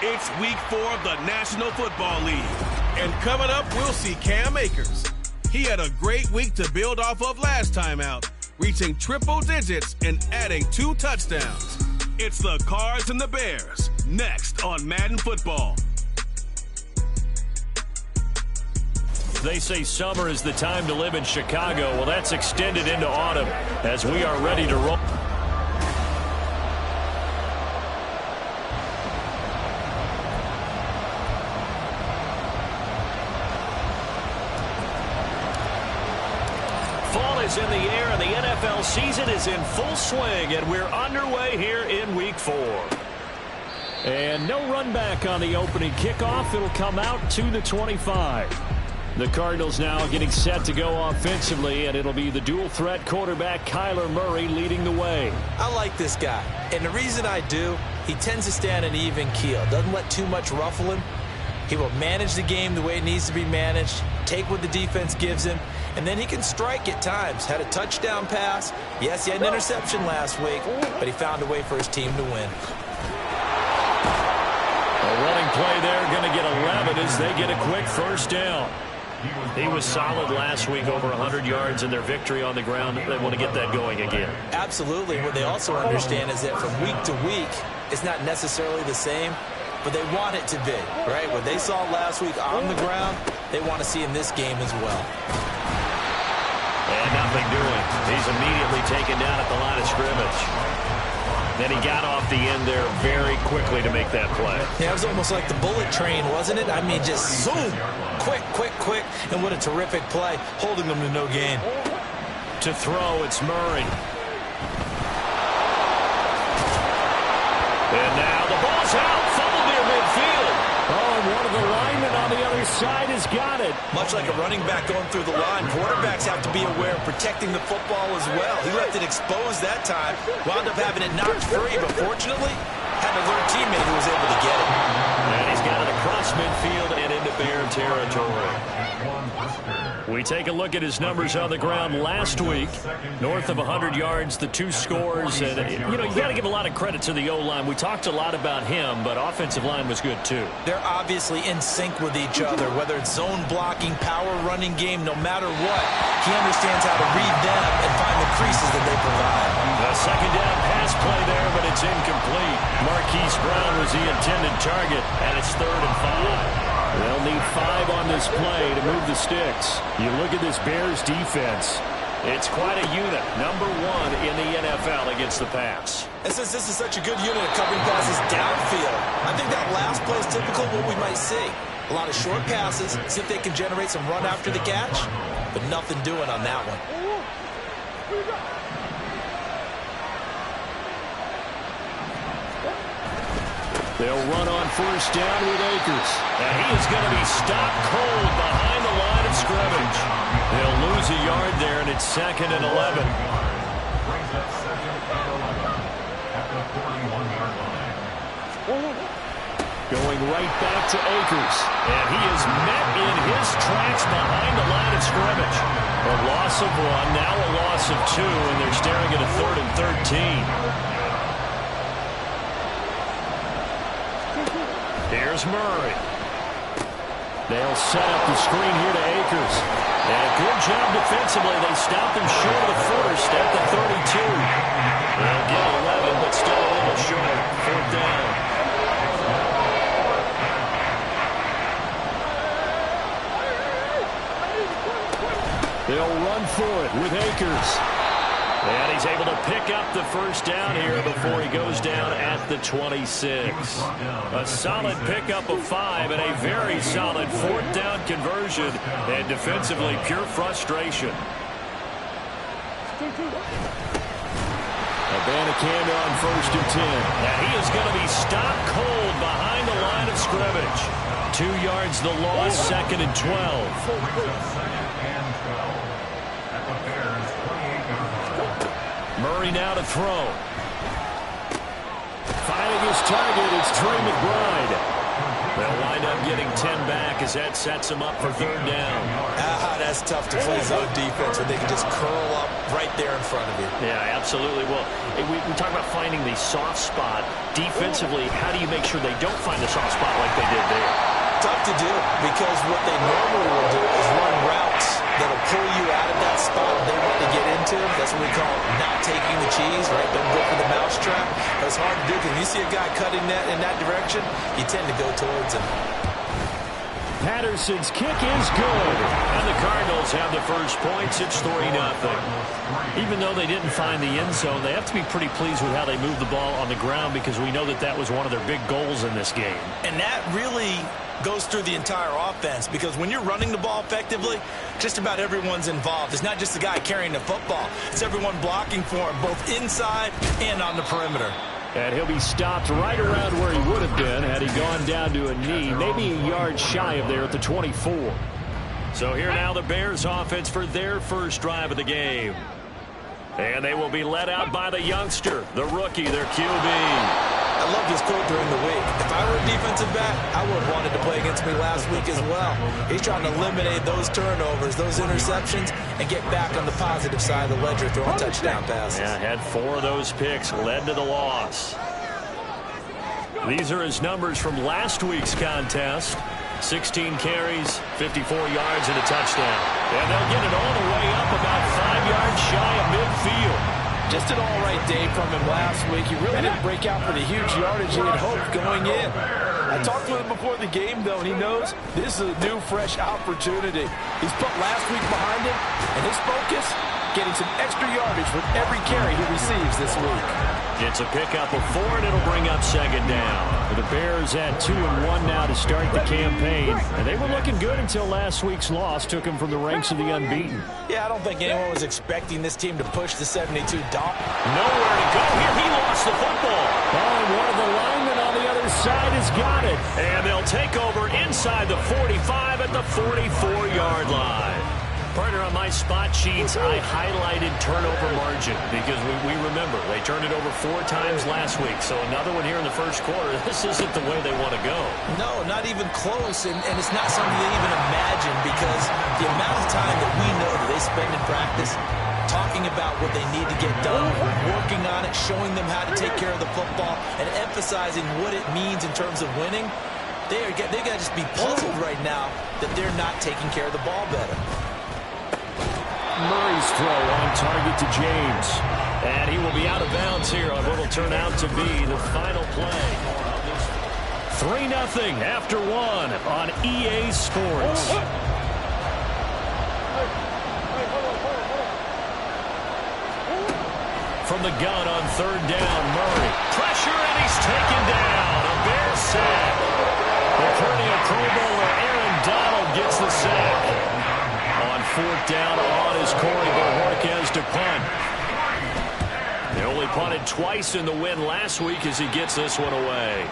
It's week 4 of the National Football League. And coming up, we'll see Cam Akers. He had a great week to build off of last time out, reaching triple digits and adding 2 touchdowns. It's the Cards and the Bears, next on Madden Football. They say summer is the time to live in Chicago. Well, that's extended into autumn as we are ready to roll. Fall is in the air and the NFL season is in full swing, and we're underway here in week 4. And no run back on the opening kickoff. It'll come out to the 25. The Cardinals now getting set to go offensively, and it'll be the dual-threat quarterback Kyler Murray leading the way. I like this guy, and the reason I do, he tends to stay on an even keel. Doesn't let too much ruffle him. He will manage the game the way it needs to be managed, take what the defense gives him, and then he can strike at times. Had a touchdown pass. Yes, he had an interception last week, but he found a way for his team to win. A running play there, going to get 11 as they get a quick first down. He was solid last week, over 100 yards in their victory on the ground. They want to get that going again. Absolutely. What they also understand is that from week to week, it's not necessarily the same, but they want it to be, right? What they saw last week on the ground, they want to see in this game as well. And nothing doing. He's immediately taken down at the line of scrimmage. Then he got off the end there very quickly to make that play. Yeah, it was almost like the bullet train, wasn't it? I mean, just zoom. Quick, quick, quick. And what a terrific play, holding them to no gain. To throw, it's Murray. And now the ball's out. Fumble near midfield. Oh, and one of the linemen on the other side has got it. Much like a running back going through the line, quarterbacks have to be aware of protecting the football as well. He left it exposed that time, wound up having it knocked free, but fortunately, had an alert teammate who was able to get it. And he's got it across midfield and into Bear territory. We take a look at his numbers on the ground last week. North of 100 yards, the 2 scores. And, you got to give a lot of credit to the O-line. We talked a lot about him, but offensive line was good too. They're obviously in sync with each other, whether it's zone blocking, power running game, no matter what. He understands how to read them and find the creases that they provide. A second down pass play there, but it's incomplete. Marquise Brown was the intended target, and it's 3rd and 5. They'll need 5 on this play to move the sticks. You look at this Bears defense. It's quite a unit. Number 1 in the NFL against the pass. And since this is such a good unit of covering passes downfield, I think that last play is typical of what we might see. A lot of short passes, see if they can generate some run after the catch, but nothing doing on that one. They'll run on first down with Akers. And he is going to be stopped cold behind the line of scrimmage. They'll lose a yard there, and it's 2nd and 11. Going right back to Akers. And he is met in his tracks behind the line of scrimmage. A loss of 1, now a loss of 2, and they're staring at a 3rd and 13. Here's Murray. They'll set up the screen here to Akers. And a good job defensively. They stopped him short of the first at the 32. They'll get 11, but still a little short. 4th down. They'll run for it with Akers. And he's able to pick up the first down here before he goes down at the 26. A solid pickup of 5 and a very solid 4th down conversion. And defensively, pure frustration. Abanikanda on 1st and 10. And he is going to be stopped cold behind the line of scrimmage. 2 yards the loss, 2nd and 12. Murray now to throw. Finding his target is Trey McBride. They'll wind up getting 10 back as that sets them up for third down. That's tough to play zone defense when they can just curl up right there in front of you. Yeah, absolutely. Well, we talk about finding the soft spot. Defensively, how do you make sure they don't find the soft spot like they did there? Tough to do, because what they normally will do is run routes that'll pull you out of that spot they want to get into. That's what we call not taking the cheese, right? Don't go for the mousetrap. That's hard to do, because you see a guy cutting that in that direction, you tend to go towards him. Patterson's kick is good. And the Cardinals have the first points. It's 3-0. Even though they didn't find the end zone, they have to be pretty pleased with how they moved the ball on the ground, because we know that that was one of their big goals in this game. And that really goes through the entire offense, because when you're running the ball effectively, just about everyone's involved. It's not just the guy carrying the football. It's everyone blocking for him, both inside and on the perimeter. And he'll be stopped right around where he would have been had he gone down to a knee, maybe a yard shy of there at the 24. So here now the Bears offense for their first drive of the game. And they will be led out by the youngster, the rookie, their QB. I love this quote during the week. If I were a defensive back, I would have wanted to play against me last week as well. He's trying to eliminate those turnovers, those interceptions, and get back on the positive side of the ledger, throwing touchdown passes. Yeah, had 4 of those picks, led to the loss. These are his numbers from last week's contest. 16 carries, 54 yards, and a touchdown. And they'll get it all the way up about 5 yards shy of midfield. Just an all-right day from him last week. He really didn't break out for the huge yardage he had hoped going in. I talked with him before the game, though, and he knows this is a new, fresh opportunity. He's put last week behind him, and his focus, getting some extra yardage with every carry he receives this week. It's a pickup of 4, and it'll bring up second down. The Bears at 2-1 now to start the campaign. And they were looking good until last week's loss took them from the ranks of the unbeaten. Yeah, I don't think anyone was expecting this team to push the 72 dump. Nowhere to go here. He lost the football. Oh, and one of the linemen on the other side has got it. And they'll take over inside the 45 at the 44-yard line. Partner, on my spot sheets, I highlighted turnover margin because we remember they turned it over 4 times last week. So another one here in the first quarter. This isn't the way they want to go. No, not even close. And it's not something they even imagine, because the amount of time that we know that they spend in practice talking about what they need to get done, working on it, showing them how to take care of the football, and emphasizing what it means in terms of winning, they got to just be puzzled right now that they're not taking care of the ball better. Murray's throw on target to James. And he will be out of bounds here on what will turn out to be the final play. 3-0 after 1 on EA Sports. From the gun on third down, Murray. Pressure, and he's taken down. A Bears sack. The perennial Pro Bowler Aaron Donald gets the sack. On fourth down on is Corey Bojorquez to punt. They only punted twice in the win last week as he gets this one away.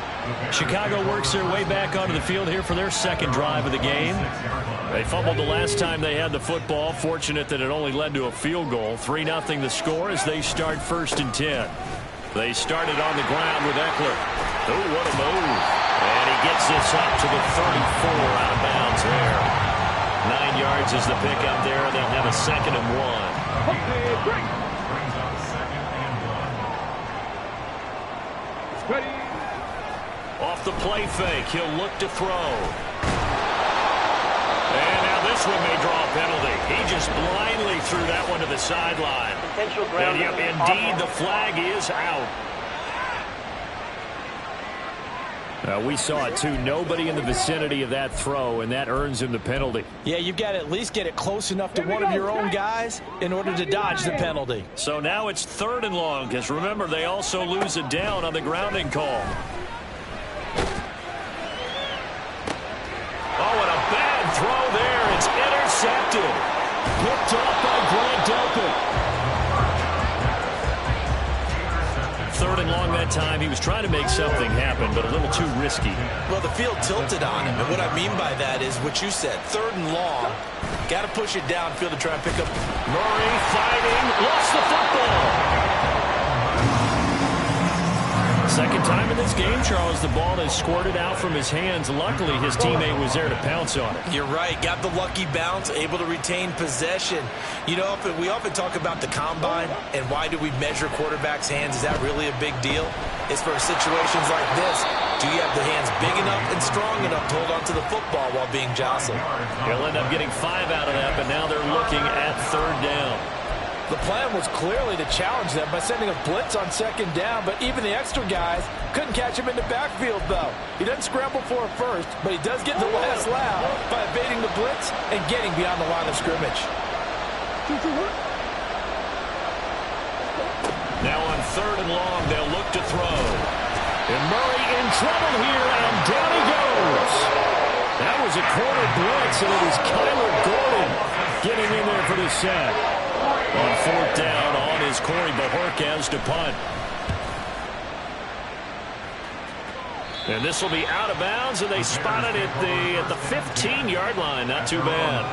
Chicago works their way back onto the field here for their second drive of the game. They fumbled the last time they had the football. Fortunate that it only led to a field goal. 3-0 the score as they start 1st and 10. They started on the ground with Eckler. Oh, what a move. And he gets this up to the 34 out of bounds there. 9 yards is the pickup there, and they'll have a 2nd and 1. Off the play fake, he'll look to throw. And now this one may draw a penalty. He just blindly threw that one to the sideline. And yep, indeed, the flag is out. We saw it, too. Nobody in the vicinity of that throw, and that earns him the penalty. Yeah, you've got to at least get it close enough to one of your own guys in order to dodge the penalty. So now it's 3rd and long, because remember, they also lose it down on the grounding call. Oh, and a bad throw there. It's intercepted. Picked off by Grant Delpit. 3rd and long that time. He was trying to make something happen, but a little too risky. Well, the field tilted on him, and what I mean by that is what you said. 3rd and long. Got to push it downfield to try and pick up. Murray fighting. Lost the football. Second time in this game, Charles, the ball has squirted out from his hands. Luckily, his teammate was there to pounce on it. You're right. Got the lucky bounce, able to retain possession. You know, we often talk about the combine and why do we measure quarterbacks' hands. Is that really a big deal? It's for situations like this. Do you have the hands big enough and strong enough to hold on to the football while being jostled? He'll end up getting 5 out of that, but now they're looking at third down. The plan was clearly to challenge them by sending a blitz on second down, but even the extra guys couldn't catch him in the backfield, though. He doesn't scramble for a first, but he does get the last laugh by evading the blitz and getting beyond the line of scrimmage. Now on third and long, they'll look to throw. And Murray in trouble here, and down he goes. That was a corner blitz, and it was Kyler Gordon getting in there for the sack. On fourth down, on is Corey Bojorquez to punt. And this will be out of bounds, and they spot it at the 15-yard line. Not too bad.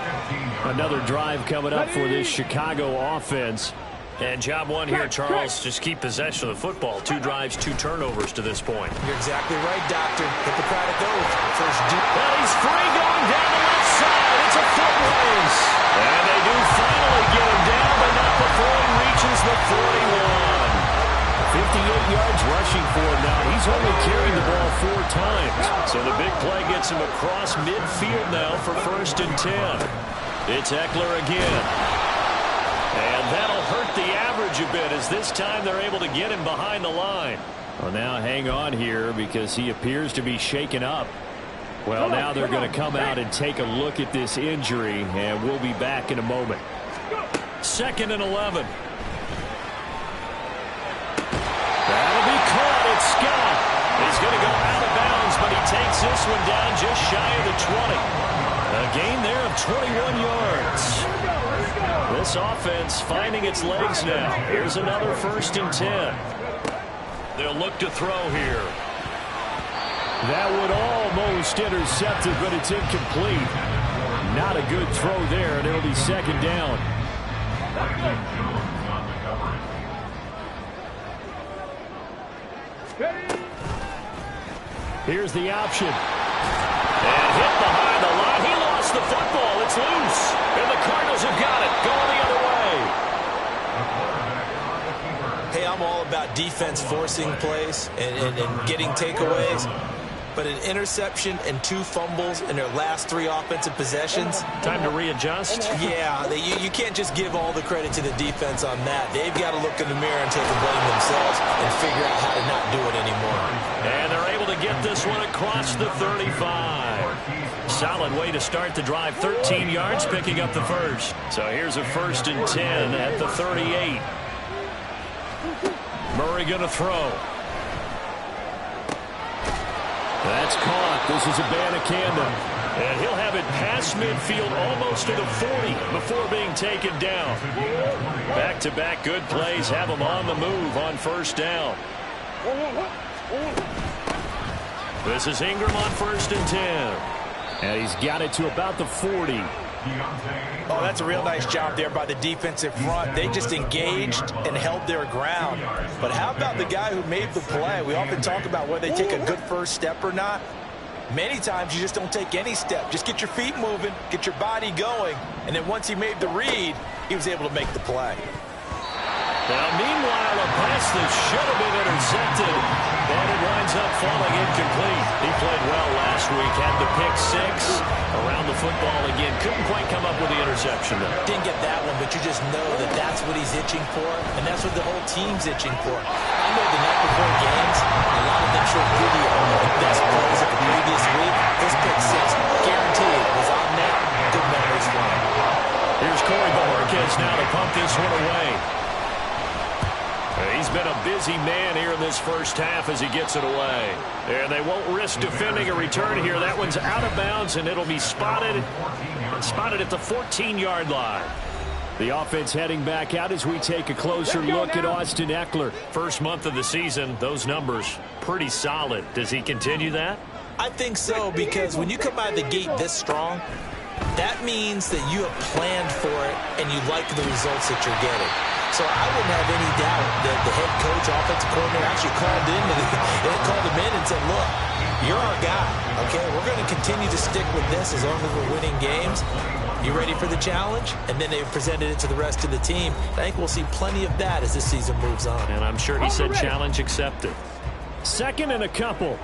Another drive coming up for this Chicago offense. And job one here, Charles, just keep possession of the football. 2 drives, 2 turnovers to this point. You're exactly right, Doctor. Hippocratic oath. First deep. Well, he's free going down the left side. It's a foot race. And they do finally get him down, but not before he reaches the 41. 58 yards rushing for him now. He's only carried the ball 4 times. So the big play gets him across midfield now for first and 10. It's Eckler again. And that'll hurt the average a bit as this time they're able to get him behind the line. Well, now hang on here because he appears to be shaken up. Well, now they're going to come out and take a look at this injury, and we'll be back in a moment. 2nd and 11. That'll be caught. It's Scott. He's going to go out of bounds, but he takes this one down just shy of the 20. A gain there of 21 yards. This offense finding its legs now. Here's another 1st and 10. They'll look to throw here. That would almost intercept it, but it's incomplete. Not a good throw there, and it'll be 2nd down. Here's the option. And hit behind the line. He lost the football. It's loose. And the Cardinals have got it. Going the other way. Hey, I'm all about defense forcing plays and getting takeaways. But an interception and 2 fumbles in their last 3 offensive possessions. Time to readjust. Yeah, you can't just give all the credit to the defense on that. They've got to look in the mirror and take the blame themselves and figure out how to not do it anymore. And they're able to get this one across the 35. Solid way to start the drive. 13 yards, picking up the first. So here's a 1st and 10 at the 38. Murray going to throw. That's caught. This is Abanikanda. And he'll have it past midfield almost to the 40 before being taken down. Back-to-back good plays have him on the move on 1st down. This is Ingram on 1st and 10. And he's got it to about the 40. Oh, that's a real nice job there by the defensive front. They just engaged and held their ground. But how about the guy who made the play? We often talk about whether they take a good first step or not. Many times you just don't take any step. Just get your feet moving, get your body going, and then once he made the read, he was able to make the play. Now, meanwhile, a pass that should have been intercepted, and it winds up falling incomplete. He played well last week, had the pick 6 around the football again. Couldn't quite come up with the interception, though. Didn't get that one, but you just know that that's what he's itching for, and that's what the whole team's itching for. I know the night before games, a lot of them show video of the best plays of the previous week. This pick 6, guaranteed, was on net. Good memories for him. Here's Corey Bojorquez now to pump this one away. He's been a busy man here in this first half as he gets it away. And they won't risk defending a return here. That one's out of bounds, and it'll be spotted at the 14-yard line. The offense heading back out as we take a closer look at Austin Eckler. First month of the season, those numbers pretty solid. Does he continue that? I think so, because when you come out of the gate this strong, that means that you have planned for it and you like the results that you're getting. So I wouldn't have any doubt that the head coach, offensive coordinator, actually called him in and said, look, you're our guy, okay? We're going to continue to stick with this as long as we're winning games. You ready for the challenge? And then they presented it to the rest of the team. I think we'll see plenty of that as this season moves on. And I'm sure he said challenge accepted. Second and a couple.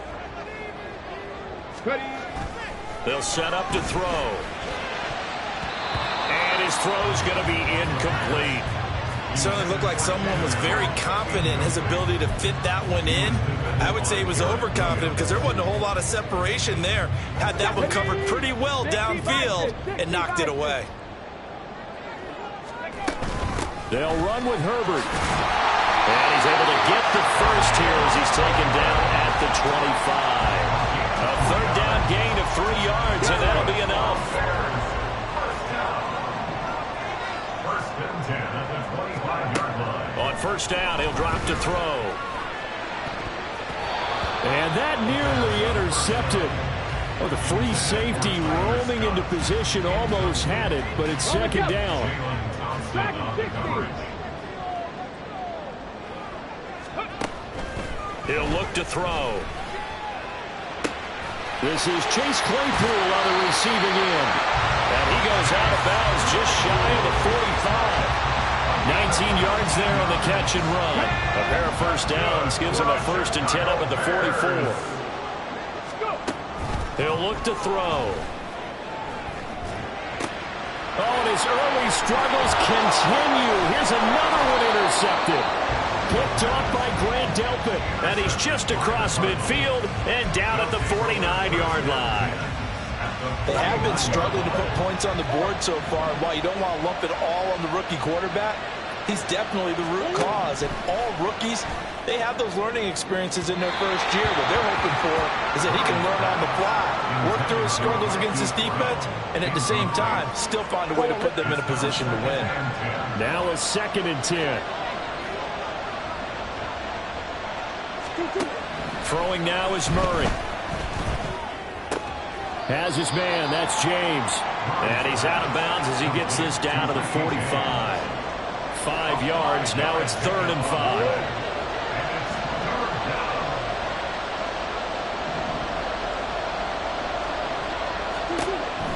They'll set up to throw. And his throw's going to be incomplete. Certainly looked like someone was very confident in his ability to fit that one in. I would say he was overconfident because there wasn't a whole lot of separation there. Had that one covered pretty well downfield and knocked it away. They'll run with Herbert. And he's able to get the first here as he's taken down at the 25. A third down gain of 3 yards, and that'll be enough. On first down, he'll drop to throw. And that nearly intercepted. Oh, the free safety roaming into position almost had it, but it's second down. He'll look to throw. This is Chase Claypool on the receiving end. And he goes out of bounds just shy of the 45. 19 yards there on the catch and run. A pair of first downs gives him a 1st and 10 up at the 44. He'll look to throw. Oh, and his early struggles continue. Here's another one intercepted. Picked off by Grant Delpit. And he's just across midfield and down at the 49-yard line. They have been struggling to put points on the board so far. And while you don't want to lump it all on the rookie quarterback, he's definitely the root cause. And all rookies, they have those learning experiences in their first year. What they're hoping for is that he can learn on the fly, work through his struggles against his defense, and at the same time, still find a way to put them in a position to win. Now a 2nd and 10. Throwing now is Murray. Has his man, that's James. And he's out of bounds as he gets this down to the 45. 5 yards, now it's 3rd and 5.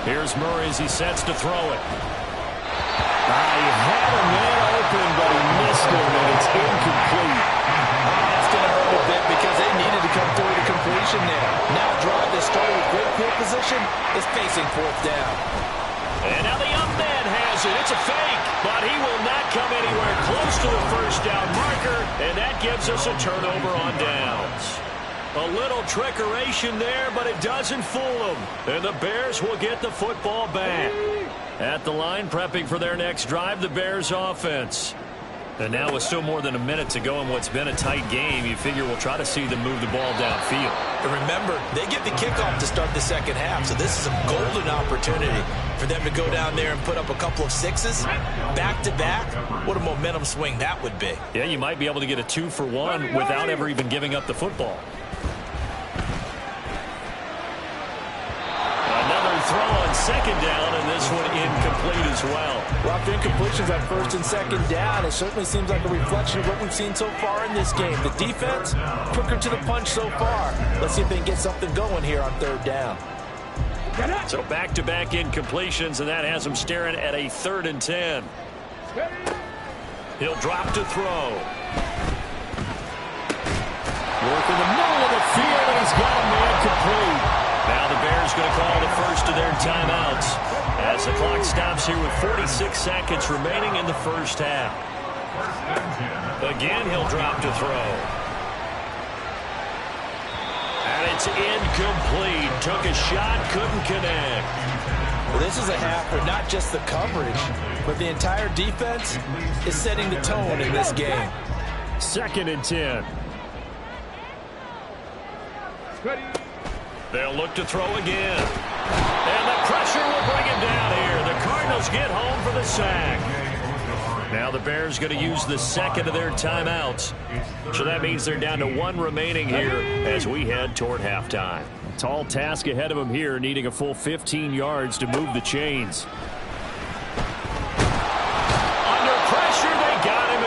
Here's Murray as he sets to throw it. He had a man open, but he missed him, and it's incomplete. That's going to hurt a bit because they needed to come through the completion there. Now drive that started with great field position is facing 4th down. And now the young man has it. It's a fake, but he will not come anywhere close to the first down marker, and that gives us a turnover on downs. A little trickeration there, but it doesn't fool them. And the Bears will get the football back. At the line, prepping for their next drive, the Bears offense. And now with still more than a minute to go in what's been a tight game, you figure we'll try to see them move the ball downfield. And remember, they get the kickoff to start the second half, so this is a golden opportunity for them to go down there and put up a couple of sixes back-to-back. What a momentum swing that would be. Yeah, you might be able to get a 2-for-1 without ever even giving up the football. Another throw on second down, and this one incomplete as well. Well, after incompletions on 1st and 2nd down, it certainly seems like a reflection of what we've seen so far in this game. The defense, quicker to the punch so far. Let's see if they can get something going here on 3rd down. So back-to-back incompletions, and that has him staring at a 3rd and 10. He'll drop to throw. Work in the middle of the field, and he's got a man complete. Now the Bears going to call the first of their timeouts as the clock stops here with 46 seconds remaining in the first half. Again, he'll drop to throw. And it's incomplete. Took a shot, couldn't connect. Well, this is a half where not just the coverage, but the entire defense is setting the tone in this game. 2nd and 10. They'll look to throw again. And the pressure will bring him down here. The Cardinals get home for the sack. Now the Bears going to use the 2nd of their timeouts. So that means they're down to 1 remaining here as we head toward halftime. Tall task ahead of them here, needing a full 15 yards to move the chains. Under pressure, they got him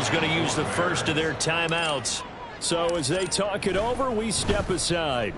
is going to use the first of their timeouts. So as they talk it over, we step aside.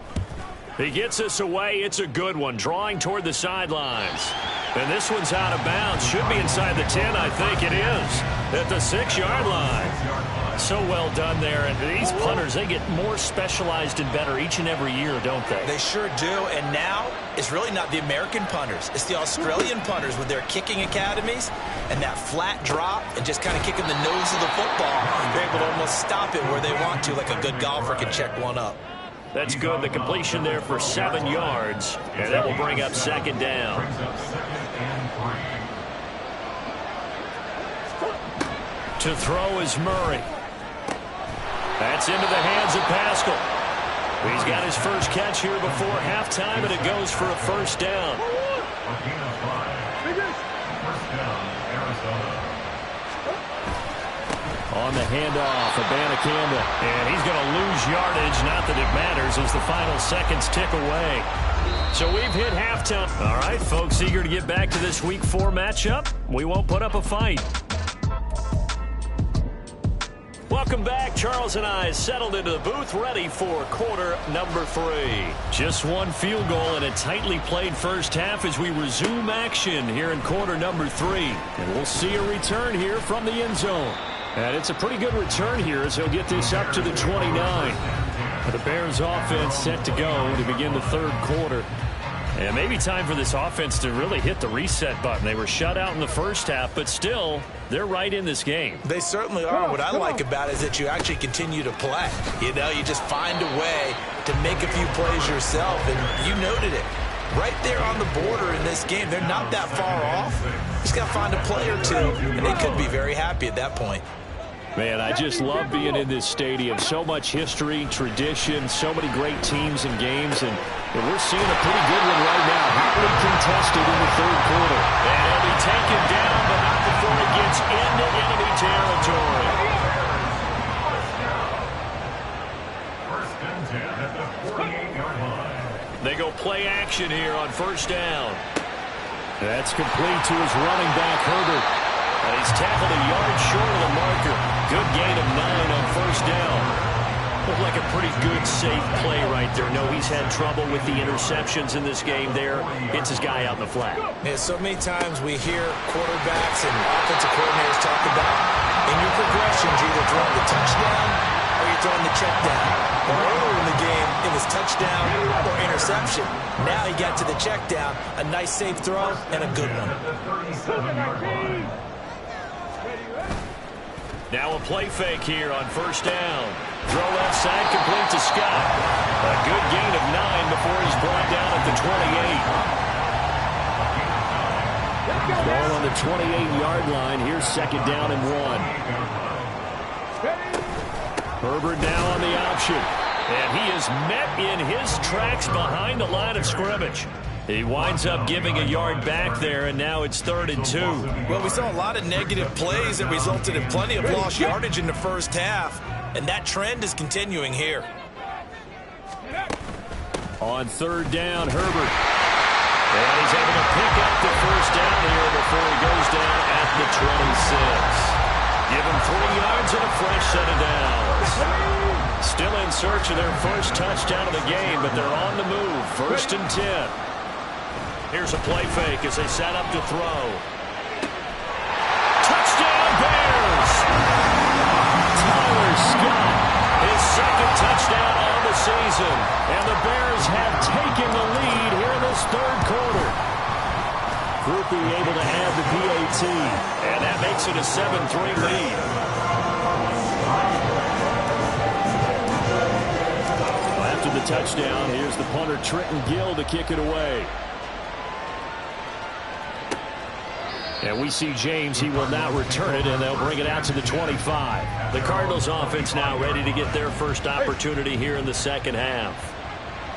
He gets us away. It's a good one, drawing toward the sidelines. And this one's out of bounds. Should be inside the 10, I think it is, at the 6-yard line. So well done there. And these punters, they get more specialized and better each and every year, don't they? They sure do. And now it's really not the American punters. It's the Australian punters with their kicking academies and that flat drop and just kind of kicking the nose of the football. They're able to almost stop it where they want to, like a good golfer can check one up. That's good. The completion there for 7 yards. And that will bring up 2nd down. To throw is Murray. That's into the hands of Pascal. He's got his first catch here before halftime, and it goes for a 1st down. On the handoff, Abanikanda. And he's going to lose yardage. Not that it matters as the final seconds tick away. So we've hit halftime. All right, folks, eager to get back to this Week 4 matchup. We won't put up a fight. Welcome back. Charles and I settled into the booth, ready for quarter number 3. Just one field goal in a tightly played first half as we resume action here in quarter number 3. And we'll see a return here from the end zone. And it's a pretty good return here as he'll get this up to the 29. The Bears offense set to go to begin the 3rd quarter. And maybe time for this offense to really hit the reset button. They were shut out in the first half, but still, they're right in this game. They certainly are. What I like about it is that you actually continue to play. You know, you just find a way to make a few plays yourself, and you noted it. Right there on the border in this game, they're not that far off. Just got to find a play or two, and they could be very happy at that point. Man, I just love being in this stadium. So much history, tradition, so many great teams and games, and we're seeing a pretty good one right now. Hotly contested in the 3rd quarter. And he'll be taken down, but not before he gets into enemy territory. They go play action here on 1st down. That's complete to his running back, Herbert. And he's tackled a yard short of the marker. Good gain of 9 on 1st down. Looked like a pretty good, safe play right there. No, he's had trouble with the interceptions in this game there. Hits his guy out in the flat. Yeah, so many times we hear quarterbacks and offensive coordinators talk about in your progressions, you're either throwing the touchdown or you're throwing the check down. Well, earlier in the game, it was touchdown or interception. Now he got to the check down. A nice, safe throw and a good one. Now a play fake here on 1st down. Throw left side, complete to Scott. A good gain of 9 before he's brought down at the 28. Ball on the 28-yard line. Here's 2nd down and 1. Herbert now on the option. And he is met in his tracks behind the line of scrimmage. He winds up giving a yard back there, and now it's 3rd and 2. Well, we saw a lot of negative plays that resulted in plenty of lost yardage in the first half, and that trend is continuing here. On 3rd down, Herbert. And he's able to pick up the 1st down here before he goes down at the 26. Give him 3 yards and a fresh set of downs. Still in search of their first touchdown of the game, but they're on the move. 1st and 10. Here's a play fake as they set up to throw. Touchdown, Bears! Tyler Scott, his 2nd touchdown on the season. And the Bears have taken the lead here in this 3rd quarter. Groupie able to add the PAT. And that makes it a 7-3 lead. After the touchdown, here's the punter Trenton Gill to kick it away. And we see James. He will not return it, and they'll bring it out to the 25. The Cardinals offense now ready to get their first opportunity here in the 2nd half.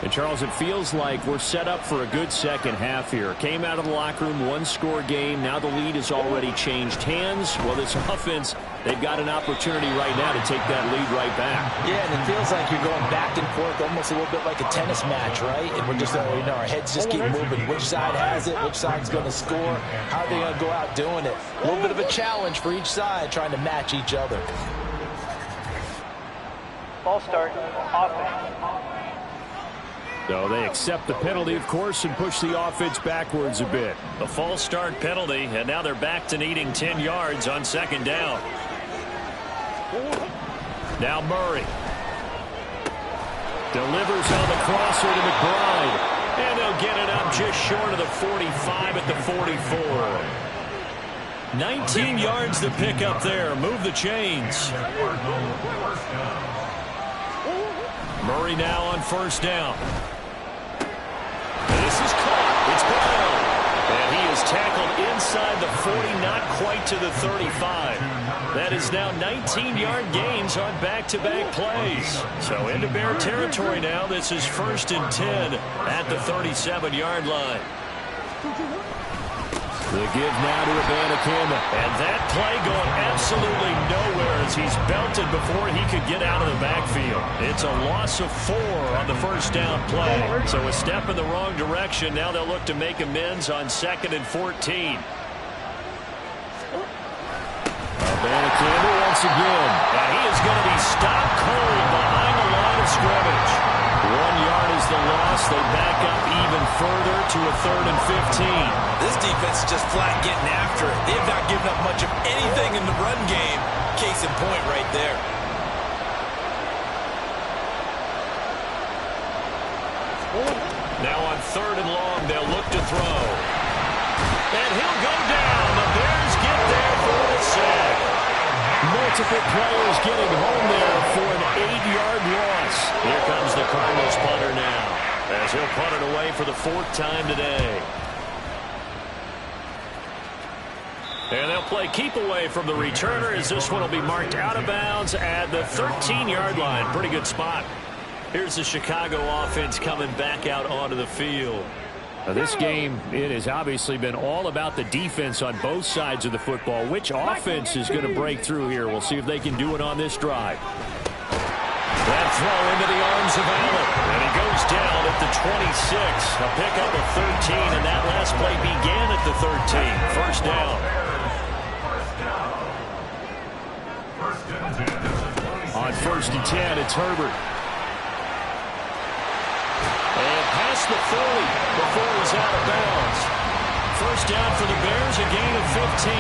And, Charles, it feels like we're set up for a good second half here. Came out of the locker room, one-score game. Now the lead has already changed hands. Well, this offense, they've got an opportunity right now to take that lead right back. Yeah, and it feels like you're going back and forth, almost a little bit like a tennis match, right? And we're just, our heads just keep moving. Which side has it? Which side's going to score? How are they going to go out doing it? A little bit of a challenge for each side, trying to match each other. Ball start, offense. So they accept the penalty, of course, and push the offense backwards a bit. The false start penalty, and now they're back to needing 10 yards on second down. Now Murray. Delivers on the crosser to McBride. And they'll get it up just short of the 45 at the 44. 19 yards to pick up there. Move the chains. Murray now on first down. This is caught. It's Brown. And he is tackled inside the 40, not quite to the 35. That is now 19-yard gains on back-to-back plays. So into Bear territory now. This is 1st and 10 at the 37-yard line. The give now to Abanikanda. And that play going absolutely nowhere as he's belted before he could get out of the backfield. It's a loss of 4 on the first down play. So a step in the wrong direction. Now they'll look to make amends on 2nd and 14. Abanikanda once again. And he is going to be stopped cold behind the line of scrimmage. 1 yard is the loss. They back up even further to a 3rd and 15. This defense is just flat getting after it. They have not given up much of anything in the run game. Case in point right there. Now on 3rd and long, they'll look to throw. And he'll go down. The Bears get there for the sack. Multiple players getting home there for an 8-yard loss. Here comes the Cardinals punter now, as he'll punt it away for the 4th time today. And they'll play keep away from the returner as this one will be marked out of bounds at the 13-yard line. Pretty good spot. Here's the Chicago offense coming back out onto the field. Now this game, it has obviously been all about the defense on both sides of the football. Which offense is going to break through here? We'll see if they can do it on this drive. That throw into the arms of Allen. And he goes down at the 26. A pickup of 13, and that last play began at the 13. First down. On 1st and 10, it's Herbert. And past the 40 before he's out of bounds. First down for the Bears, a gain of 15.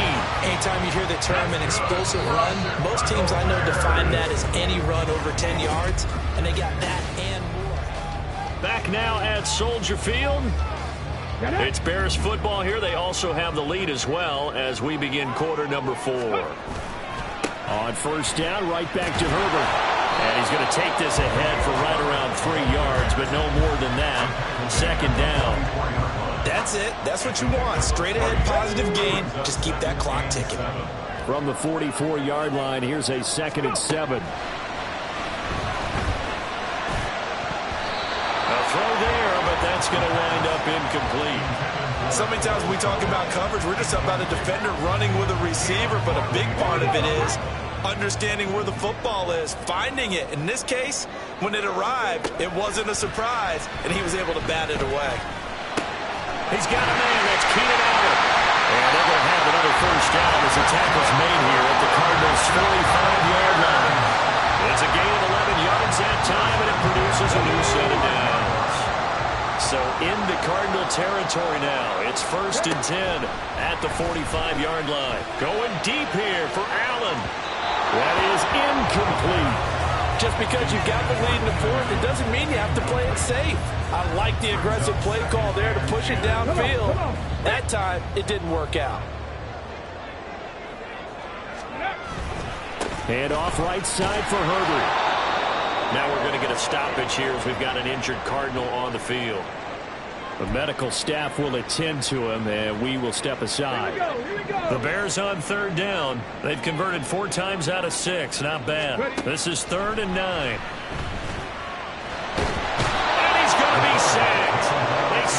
Anytime you hear the term an explosive run, most teams I know define that as any run over 10 yards, and they got that and more. Back now at Soldier Field. It's Bears football here. They also have the lead as well as we begin quarter number 4. On first down, right back to Herbert. And he's going to take this ahead for right around 3 yards, but no more than that. Second down. That's it. That's what you want. Straight ahead, positive gain. Just keep that clock ticking. From the 44-yard line, here's a 2nd and 7. A throw there, but that's going to wind up incomplete. So many times when we talk about coverage, we're just about a defender running with a receiver, but a big part of it is understanding where the football is, finding it. In this case, when it arrived, it wasn't a surprise, and he was able to bat it away. He's got a man. That's Keenan Allen. And they're going to have another first down as the tackle's made here at the Cardinals' 45-yard line. It's a gain of 11 yards that time, and it produces a new set of downs. So into Cardinal territory now. It's 1st and 10 at the 45-yard line. Going deep here for Allen. That is incomplete. Just because you got the lead in the 4th, it doesn't mean you have to play it safe. I like the aggressive play call there to push it downfield. That time, it didn't work out. Hand off right side for Herbert. Now we're going to get a stoppage here as we've got an injured Cardinal on the field. The medical staff will attend to him, and we will step aside. The Bears on 3rd down. They've converted 4 times out of 6. Not bad. This is 3rd and 9. And he's going to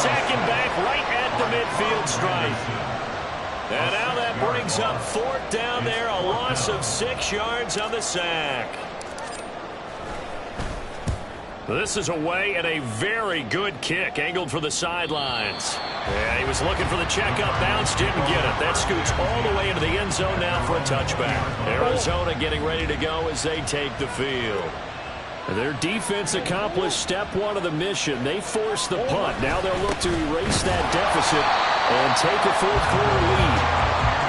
second back right at the midfield stripe. And now that brings up 4th down there, a loss of 6 yards on the sack. This is away and a very good kick, angled for the sidelines. Yeah, he was looking for the checkup bounce, didn't get it. That scoots all the way into the end zone now for a touchback. Arizona getting ready to go as they take the field. Their defense accomplished step 1 of the mission. They forced the punt. Now they'll look to erase that deficit and take a 4th quarter lead.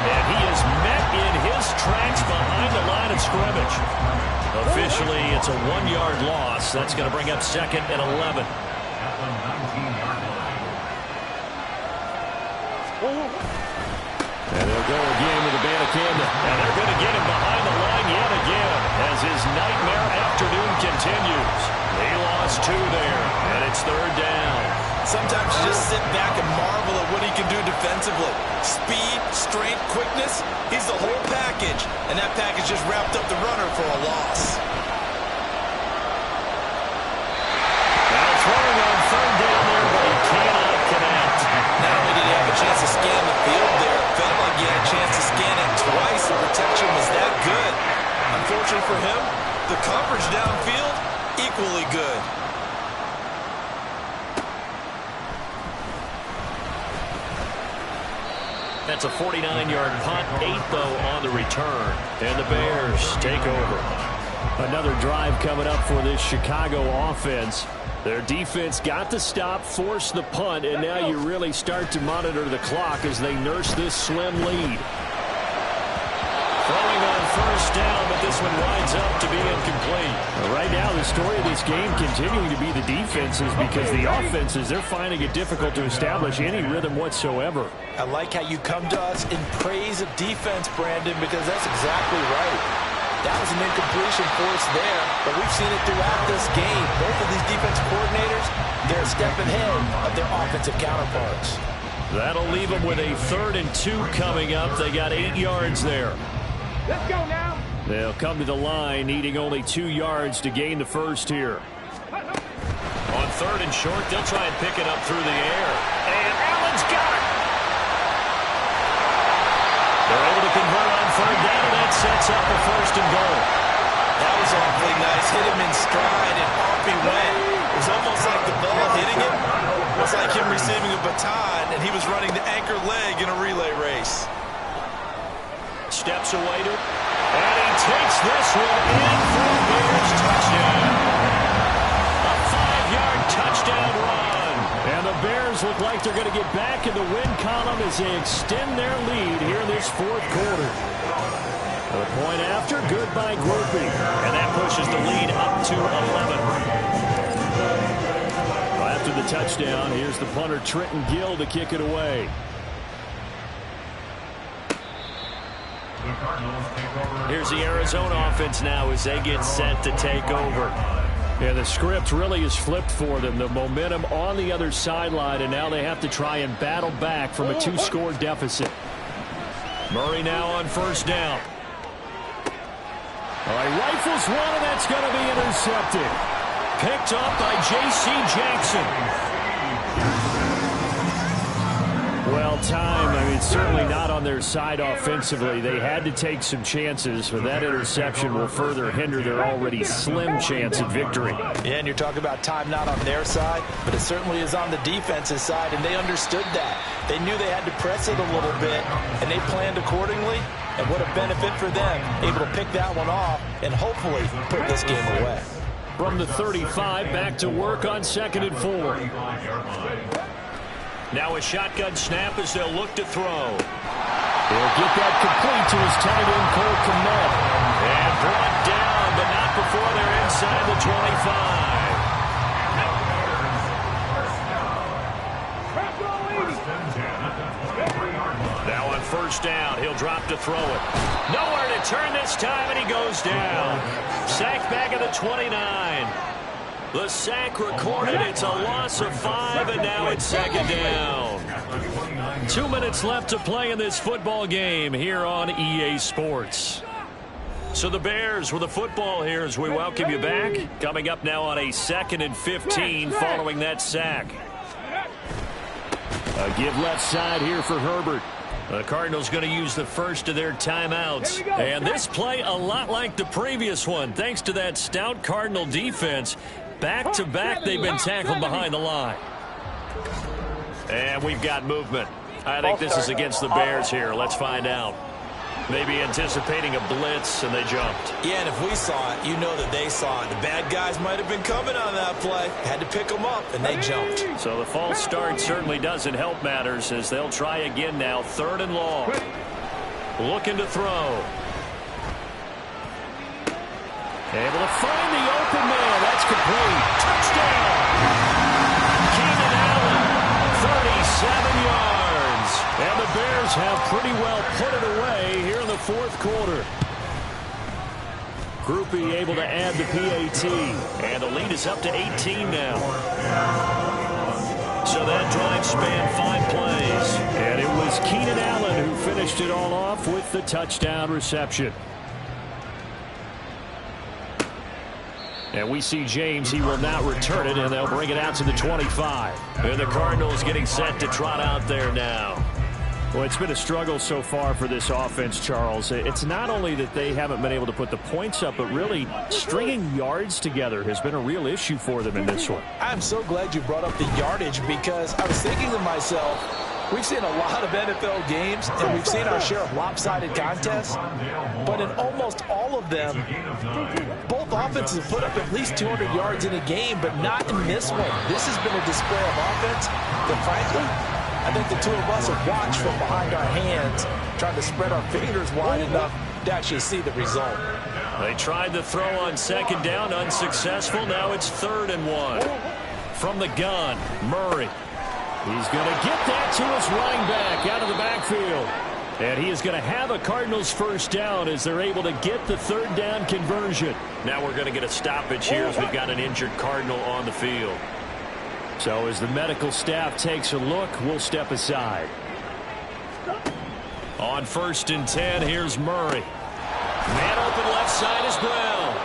And he is met in his tracks behind the line of scrimmage. Officially, it's a 1-yard loss. That's going to bring up 2nd and 11. And they'll go again with the Banacanda. And they're going to get him behind the line yet again as his nightmare afternoon continues. He lost 2 there, and it's 3rd down. Sometimes you just sit back and marvel at what he can do defensively. Speed, strength, quickness, he's the whole package. And that package just wrapped up the runner for a loss. Now throwing on 3rd down there, but he cannot connect. Not only did he have a chance to scan the field there, it felt like he had a chance to scan it twice. The protection was that good. Unfortunately for him, the coverage downfield, equally good. That's a 49-yard punt, 8 though on the return. And the Bears take over. Another drive coming up for this Chicago offense. Their defense got the stop, forced the punt, and now you really start to monitor the clock as they nurse this slim lead. Throwing on 1st down, but this one winds up to be incomplete. Right now, the story of this game continuing to be the defenses because the offenses, they're finding it difficult to establish any rhythm whatsoever. I like how you come to us in praise of defense, Brandon, because that's exactly right. That was an incompletion force there, but we've seen it throughout this game. Both of these defensive coordinators, they're a step ahead of their offensive counterparts. That'll leave them with a 3rd and 2 coming up. They got 8 yards there. Let's go now. They'll come to the line, needing only 2 yards to gain the first here. On 3rd and short, they'll try and pick it up through the air. And Allen's got it. They're able to convert on 3rd down, and that sets up a 1st and goal. That was awfully nice. Hit him in stride, and off he went. It was almost like the ball hitting him. It was like him receiving a baton, and he was running the anchor leg in a relay race. Steps away to it, and he takes this one in for a Bears touchdown. A 5-yard touchdown run. And the Bears look like they're going to get back in the win column as they extend their lead here in this 4th quarter. The point after, good by Grupe. And that pushes the lead up to 11. Well, after the touchdown, here's the punter Trenton Gill to kick it away. Here's the Arizona offense now as they get set to take over. Yeah, the script really is flipped for them. The momentum on the other sideline, and now they have to try and battle back from a 2-score deficit. Murray now on 1st down. All right, rifles one, and that's going to be intercepted. Picked up by J.C. Jackson. Well timed. I mean, certainly not on their side offensively. They had to take some chances, but that interception will further hinder their already slim chance at victory. Yeah, and you're talking about time not on their side, but it certainly is on the defensive side, and they understood that. They knew they had to press it a little bit, and they planned accordingly, and what a benefit for them, able to pick that one off and hopefully put this game away. From the 35, back to work on 2nd and 4. Now a shotgun snap as they'll look to throw. He'll get that complete to his tight end, Cole Kmet. And brought down, but not before they're inside the 25. Now on 1st down, he'll drop to throw it. Nowhere to turn this time, and he goes down. Sacked back at the 29. The sack recorded. It's a loss of 5, and now it's 2nd down. 2 minutes left to play in this football game here on EA Sports. So the Bears with the football here as we welcome you back. Coming up now on a 2nd and 15 following that sack. A give left side here for Herbert. The Cardinals going to use the first of their timeouts. And this play a lot like the previous one. Thanks to that stout Cardinal defense. Back-to-back, they've been tackled behind the line. And we've got movement. I think this is against the Bears here. Let's find out. Maybe anticipating a blitz, and they jumped. Yeah, and if we saw it, you know that they saw it. The bad guys might have been coming on that play. Had to pick them up, and they jumped. So the false start certainly doesn't help matters as they'll try again now. 3rd and long. Looking to throw. Able to find the open man. That's complete. Touchdown. Keenan Allen, 37 yards. And the Bears have pretty well put it away here in the 4th quarter. Groupie able to add the PAT. And the lead is up to 18 now. So that drive spanned 5 plays. And it was Keenan Allen who finished it all off with the touchdown reception. And we see James. He will not return it, and they'll bring it out to the 25. And the Cardinals getting set to trot out there now. Well, it's been a struggle so far for this offense, Charles. It's not only that they haven't been able to put the points up, but really stringing yards together has been a real issue for them in this one. I'm so glad you brought up the yardage because I was thinking to myself, we've seen a lot of NFL games, and we've seen our share of lopsided contests, but in almost all of them, both offenses have put up at least 200 yards in a game, but not in this one. This has been a display of offense that, frankly, I think the two of us have watched from behind our hands, trying to spread our fingers wide enough to actually see the result. They tried the throw on 2nd down, unsuccessful. Now it's 3rd and 1. From the gun, Murray. He's going to get that to his running back out of the backfield. And he is going to have a Cardinals 1st down as they're able to get the 3rd down conversion. Now we're going to get a stoppage here as we've got an injured Cardinal on the field. So as the medical staff takes a look, we'll step aside. On 1st and 10, here's Murray. Man open left side is Brown.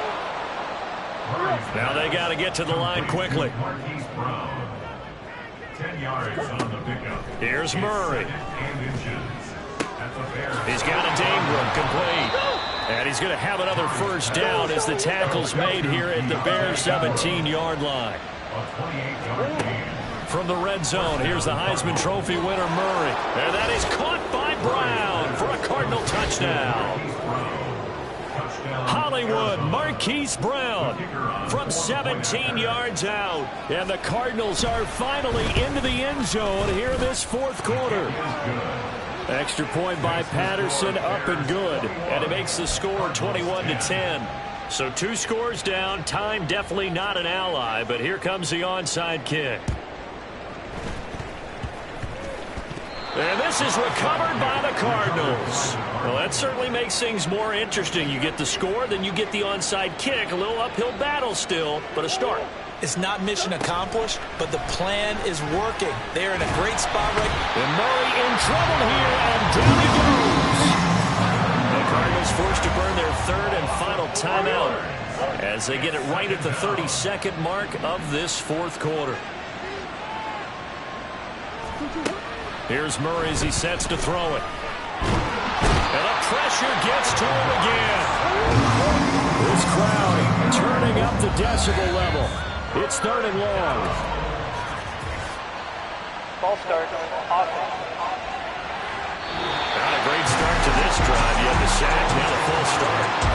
Now they got to get to the line quickly. 10 yards on the pickup. Here's Murray. He's got a Ingram complete. And he's going to have another 1st down as the tackle's made here at the Bears 17-yard line. From the red zone, here's the Heisman Trophy winner, Murray. And that is caught by Brown for a Cardinal touchdown. Hollywood, Marquise Brown from 17 yards out. And the Cardinals are finally into the end zone here in this 4th quarter. Extra point by Patterson, up and good. And it makes the score 21-10. So 2 scores down. Time definitely not an ally, but here comes the onside kick. And this is recovered by the Cardinals. Well, that certainly makes things more interesting. You get the score, then you get the onside kick. A little uphill battle still, but a start. It's not mission accomplished, but the plan is working. They're in a great spot right now. And Murray in trouble here, and down he goes. The Cardinals forced to burn their 3rd and final timeout as they get it right at the 32nd mark of this 4th quarter. Here's Murray as he sets to throw it. And the pressure gets to him again. This crowd turning up the decibel level. It's 3rd and long. False start, offense. Not a great start to this drive. You have the sack, now the full start.